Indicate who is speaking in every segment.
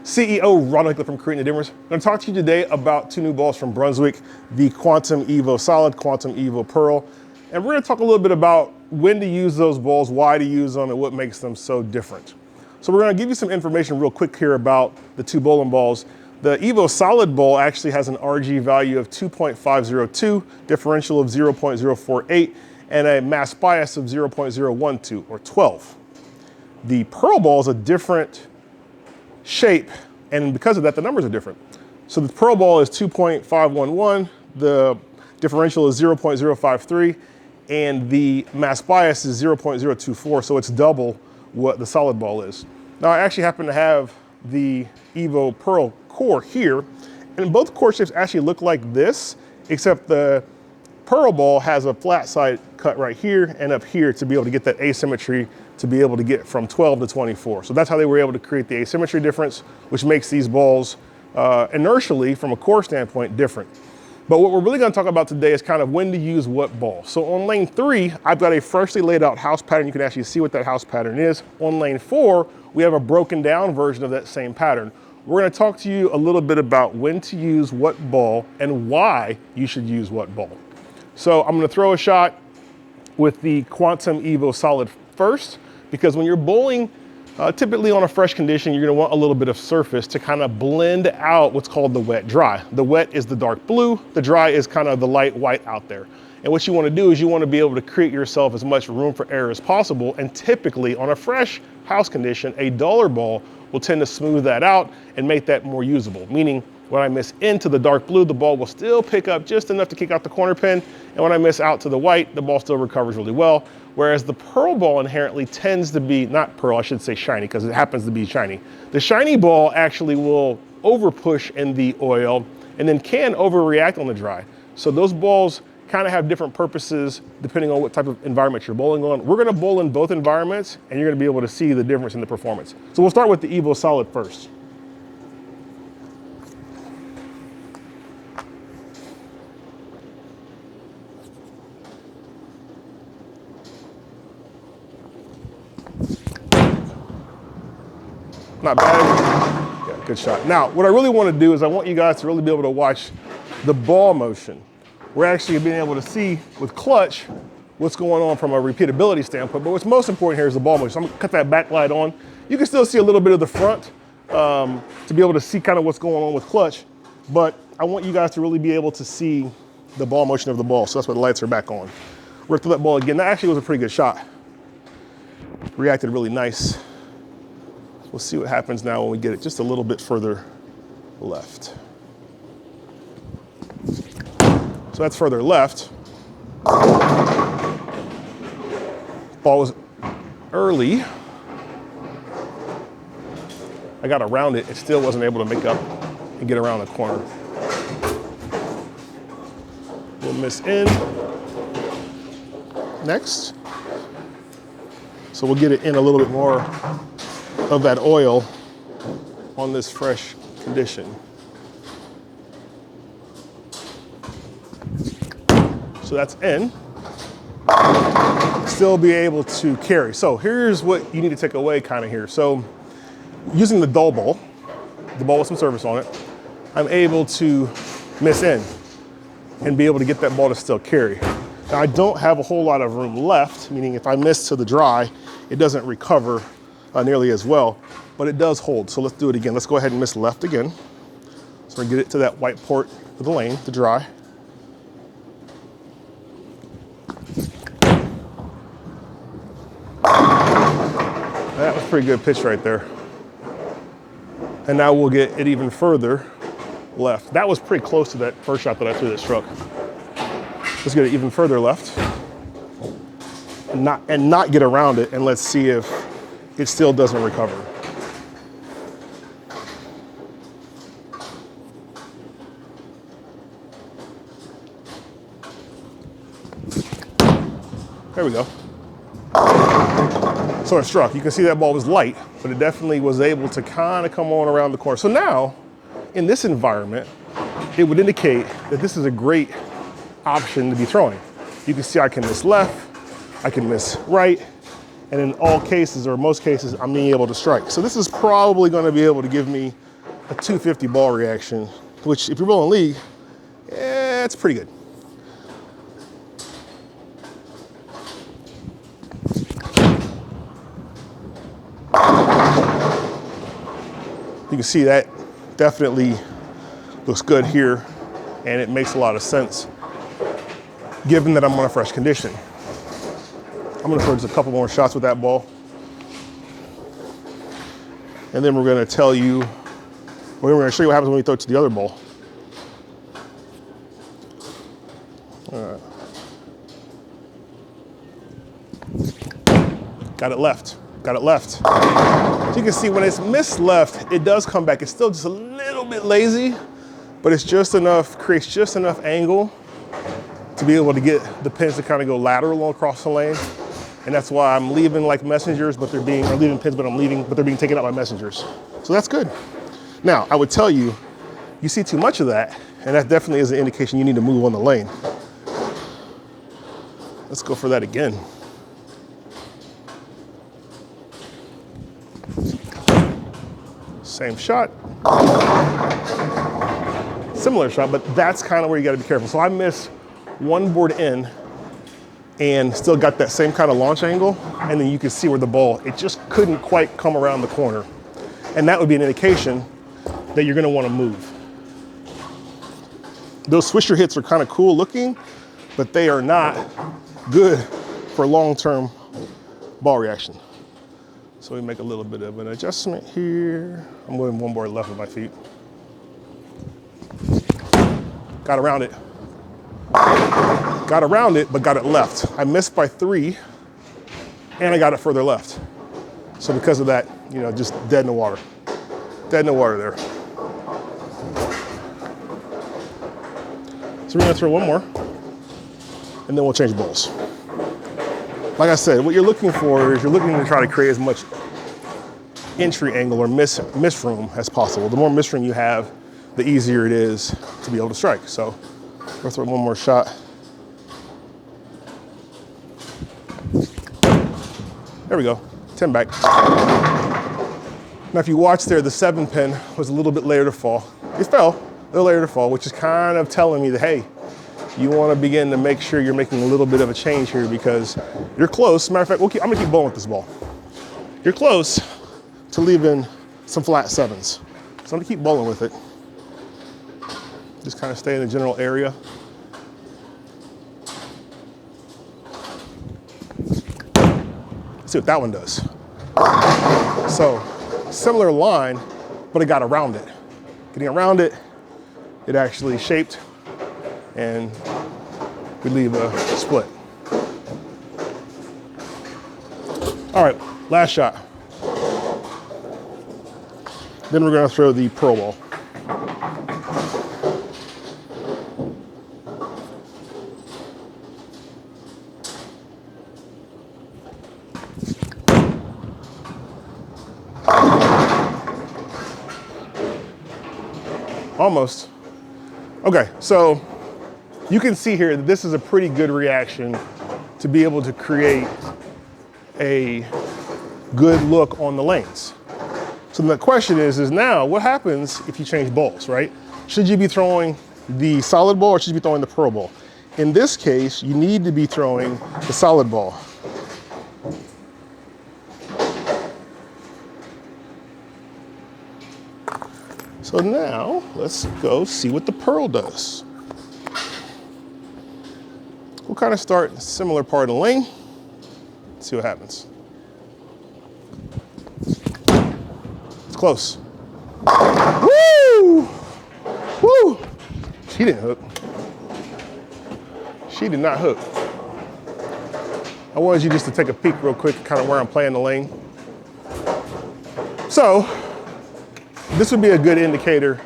Speaker 1: CEO Ronald from Creating the Difference. I'm going to talk to you today about two new balls from Brunswick, the Quantum Evo Solid, Quantum Evo Pearl. And we're going to talk a little bit about when to use those balls, why to use them, and what makes them so different. So we're going to give you some information real quick here about the two bowling balls. The Evo Solid ball actually has an RG value of 2.502, differential of 0.048, and a mass bias of 0.012 or 12. The Pearl ball is a different shape, and because of that, the numbers are different. So the Pearl ball is 2.511, the differential is 0.053, and the mass bias is 0.024, so it's double what the solid ball is. Now, I actually happen to have the Evo Pearl core here, and both core shapes actually look like this, except the Pearl ball has a flat side cut right here and up here to be able to get that asymmetry to be able to get from 12 to 24. So that's how they were able to create the asymmetry difference, which makes these balls inertially, from a core standpoint, different. But what we're really going to talk about today is kind of when to use what ball. So on lane 3, I've got a freshly laid out house pattern. You can actually see what that house pattern is. On lane 4, we have a broken down version of that same pattern. We're going to talk to you a little bit about when to use what ball and why you should use what ball. So I'm going to throw a shot with the Quantum Evo Solid first, because when you're bowling, typically on a fresh condition, you're going to want a little bit of surface to kind of blend out what's called the wet dry. The wet is the dark blue, the dry is kind of the light white out there. And what you want to do is you want to be able to create yourself as much room for error as possible. And typically on a fresh house condition, a duller ball will tend to smooth that out and make that more usable. Meaning when I miss into the dark blue, the ball will still pick up just enough to kick out the corner pin. And when I miss out to the white, the ball still recovers really well. Whereas the Pearl ball inherently tends to be, not pearl, I should say shiny, because it happens to be shiny. The shiny ball actually will over push in the oil and then can overreact on the dry. So those balls kind of have different purposes depending on what type of environment you're bowling on. We're going to bowl in both environments, and you're going to be able to see the difference in the performance. So we'll start with the Evo Solid first. Not bad. Yeah, good shot. Now, what I really want to do is I want you guys to really be able to watch the ball motion. We're actually being able to see with clutch what's going on from a repeatability standpoint, but what's most important here is the ball motion. So I'm gonna cut that backlight on. You can still see a little bit of the front to be able to see kind of what's going on with clutch, but I want you guys to really be able to see the ball motion of the ball. So that's why the lights are back on. We're gonna throw that ball again. That actually was a pretty good shot. Reacted really nice. We'll see what happens now when we get it just a little bit further left. So that's further left. Ball was early. I got around it. It still wasn't able to make up and get around the corner. We'll miss in. Next. So we'll get it in a little bit more of that oil on this fresh condition. So that's in. Still be able to carry. So here's what you need to take away kind of here. So using the dull ball, the ball with some surface on it, I'm able to miss in and be able to get that ball to still carry. Now I don't have a whole lot of room left, meaning if I miss to the dry, it doesn't recover nearly as well, but it does hold. So let's do it again. Let's go ahead and miss left again. So we get it to that white port of the lane, to dry. That was a pretty good pitch right there. And now we'll get it even further left. That was pretty close to that first shot that I threw that struck. Let's get it even further left and not get around it, and let's see if it still doesn't recover. There we go. So it struck. You can see that ball was light, but it definitely was able to kind of come on around the corner. So now, in this environment, it would indicate that this is a great option to be throwing. You can see I can miss left, I can miss right, and in all cases, or most cases, I'm being able to strike. So this is probably going to be able to give me a 250 ball reaction, which if you're bowling league, it's pretty good. You can see that definitely looks good here, and it makes a lot of sense given that I'm on a fresh condition. I'm gonna throw just a couple more shots with that ball. And then we're gonna tell you, we're gonna show you what happens when we throw it to the other ball. Got it left, got it left. So you can see when it's missed left, it does come back. It's still just a little bit lazy, but it's just enough, creates just enough angle to be able to get the pins to kind of go lateral across the lane. And that's why I'm leaving like messengers, but they're being, or leaving pins, but they're being taken out by messengers. So that's good. Now, I would tell you, you see too much of that, and that definitely is an indication you need to move on the lane. Let's go for that again. Same shot. Similar shot, but that's kind of where you gotta be careful. So I missed one board in and still got that same kind of launch angle, and then you can see where the ball, it just couldn't quite come around the corner. And that would be an indication that you're gonna wanna move. Those swisher hits are kind of cool looking, but they are not good for long-term ball reaction. So we make a little bit of an adjustment here. I'm moving one board left with my feet. Got around it. Got around it, but got it left. I missed by 3, and I got it further left. So because of that, you know, just dead in the water. Dead in the water there. So we're gonna throw one more, and then we'll change balls. Like I said, what you're looking for is you're looking to try to create as much entry angle or miss room as possible. The more miss room you have, the easier it is to be able to strike. So we'll throw one more shot. There we go, 10 back. Now if you watch there, the 7 pin was a little bit later to fall. It fell, a little later to fall, which is kind of telling me that, hey, you want to begin to make sure you're making a little bit of a change here because you're close. Matter of fact, I'm gonna keep bowling with this ball. You're close to leaving some flat 7s. So I'm gonna keep bowling with it. Just kind of stay in the general area. See what that one does. So similar line, but it got around it. Getting around it, it actually shaped, and we leave a split. All right, last shot. Then we're gonna throw the pearl ball. Almost. Okay, so you can see here that this is a pretty good reaction to be able to create a good look on the lanes. So the question is now what happens if you change balls, right? Should you be throwing the solid ball or should you be throwing the pearl ball? In this case, you need to be throwing the solid ball. So now let's go see what the pearl does. We'll kind of start a similar part of the lane, see what happens. It's close. Woo! Woo! She didn't hook. She did not hook. I wanted you just to take a peek real quick, kind of where I'm playing the lane. So, this would be a good indicator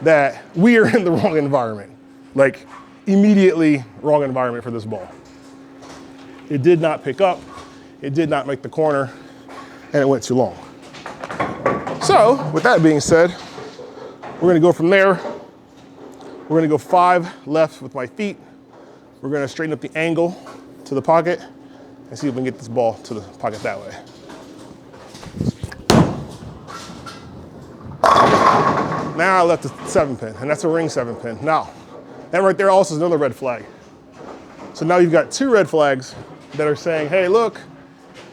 Speaker 1: that we are in the wrong environment. Like, immediately wrong environment for this ball. It did not pick up, it did not make the corner, and it went too long. So, with that being said, we're gonna go from there. We're gonna go 5 left with my feet. We're gonna straighten up the angle to the pocket and see if we can get this ball to the pocket that way. Now I left a 7 pin, and that's a ring 7 pin. Now, that right there also is another red flag. So now you've got 2 red flags that are saying, hey, look,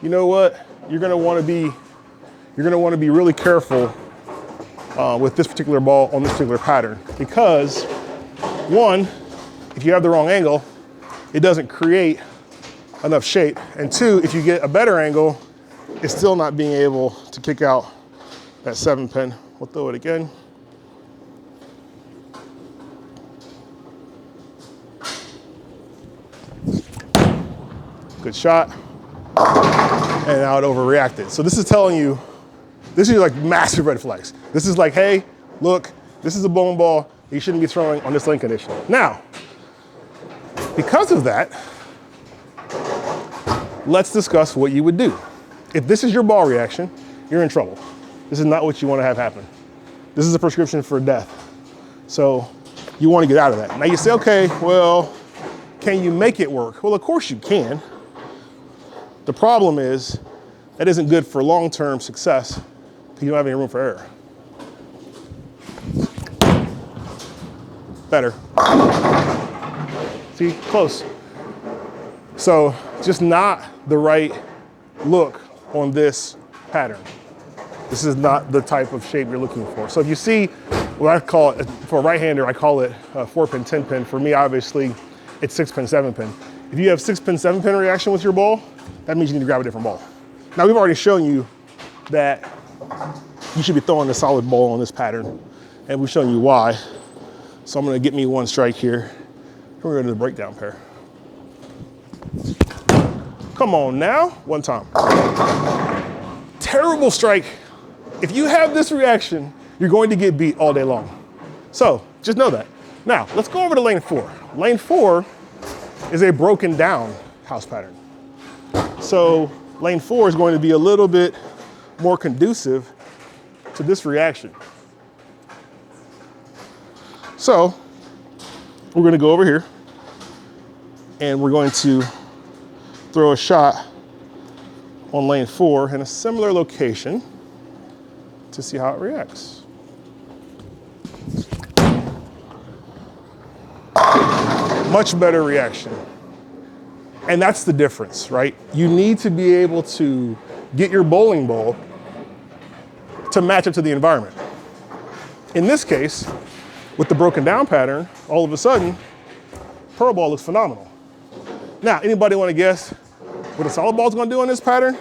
Speaker 1: you know what? You're gonna wanna be really careful with this particular ball on this particular pattern, because 1, if you have the wrong angle, it doesn't create enough shape. And 2, if you get a better angle, it's still not being able to kick out that 7 pin. We'll throw it again. Good shot. And now it overreacted. So this is telling you, this is like massive red flags. This is like, hey, look, this is a bowling ball you shouldn't be throwing on this lane condition. Now, because of that, let's discuss what you would do. If this is your ball reaction, you're in trouble. This is not what you want to have happen. This is a prescription for death. So you want to get out of that. Now you say, okay, well, can you make it work? Well, of course you can. The problem is that isn't good for long-term success because you don't have any room for error. Better. See, close. So just not the right look on this pattern. This is not the type of shape you're looking for. So if you see what I call it, for a right-hander, I call it a 4 pin, 10 pin. For me, obviously, it's 6 pin, 7 pin. If you have 6 pin, 7 pin reaction with your ball, that means you need to grab a different ball. Now, we've already shown you that you should be throwing a solid ball on this pattern, and we've shown you why. So I'm gonna get me 1 strike here. We're gonna do the breakdown pair. Come on now, 1 time. Terrible strike. If you have this reaction, you're going to get beat all day long. So just know that. Now, let's go over to lane 4. Lane 4 is a broken down house pattern. So lane 4 is going to be a little bit more conducive to this reaction. So we're going to go over here and we're going to throw a shot on lane 4 in a similar location to see how it reacts. Much better reaction. And that's the difference, right? You need to be able to get your bowling ball to match up to the environment. In this case, with the broken down pattern, all of a sudden, pearl ball looks phenomenal. Now, anybody want to guess what a solid ball is going to do on this pattern?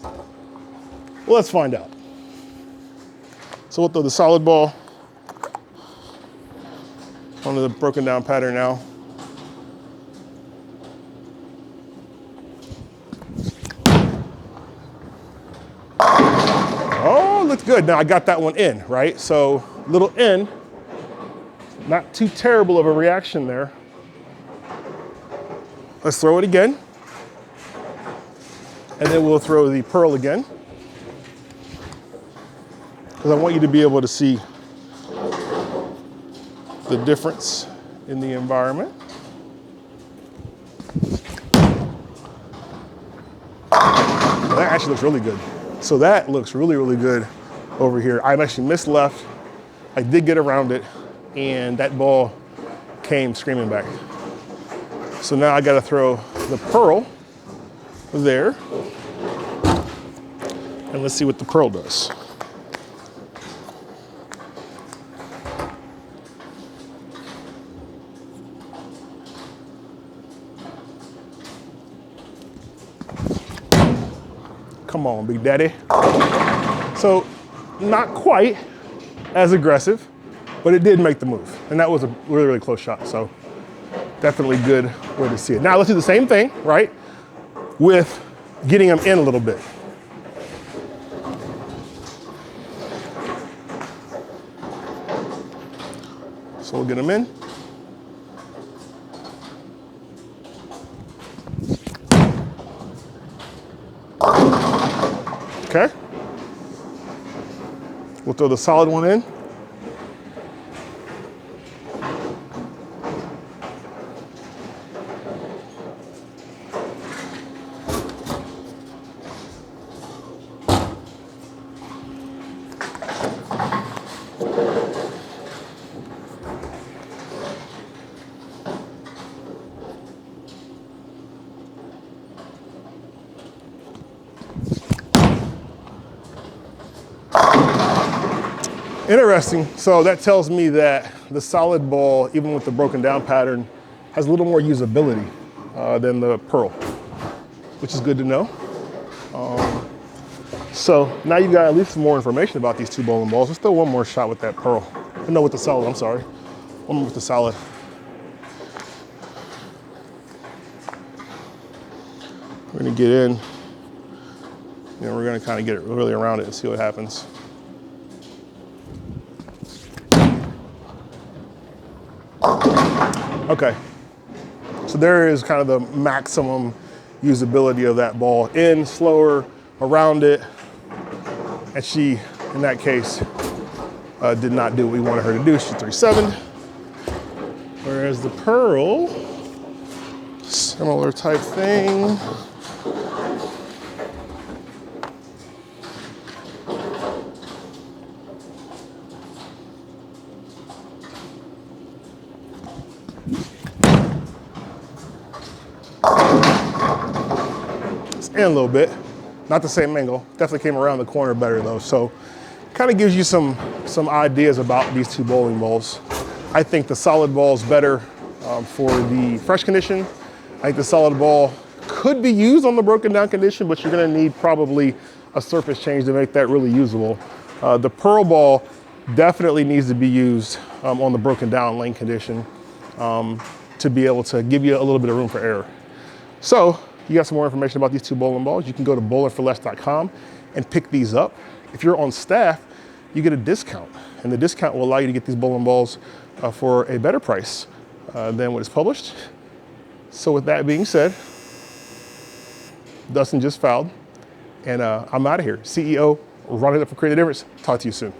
Speaker 1: Well, let's find out. So we'll throw the solid ball onto the broken down pattern now. Oh, looks good. Now I got that one in, right? So little in, not too terrible of a reaction there. Let's throw it again. And then we'll throw the pearl again, because I want you to be able to see the difference in the environment. That actually looks really good. So that looks really, really good over here. I actually missed left. I did get around it, and that ball came screaming back. So now I gotta throw the pearl there, and let's see what the pearl does. Come on, Big Daddy. So not quite as aggressive, but it did make the move. And that was a really, really close shot. So definitely good way to see it. Now let's do the same thing, right? With getting them in a little bit. So we'll get them in. Okay. We'll throw the solid one in. Interesting. So that tells me that the solid ball, even with the broken down pattern, has a little more usability than the Pearl, which is good to know. So now you've got at least some more information about these two bowling balls. Let's throw one more shot with that Pearl. No, with the solid, I'm sorry. One more with the solid. We're gonna get in, and we're gonna kind of get it really around it and see what happens. Okay, so there is kind of the maximum usability of that ball. In, slower, around it, and she, in that case, did not do what we wanted her to do. She 3-7'd. Whereas the Pearl, similar type thing. In a little bit, not the same angle. Definitely came around the corner better though. So kind of gives you some ideas about these two bowling balls. I think the solid ball is better for the fresh condition. I think the solid ball could be used on the broken down condition, but you're gonna need probably a surface change to make that really usable. The Pearl ball definitely needs to be used on the broken down lane condition to be able to give you a little bit of room for error. So you got some more information about these two bowling balls. You can go to bowlingforless.com and pick these up. If you're on staff, you get a discount, and the discount will allow you to get these bowling balls for a better price than what is published. So with that being said, Dustin just fouled, and I'm out of here. CEO, running up for Create a Difference. Talk to you soon.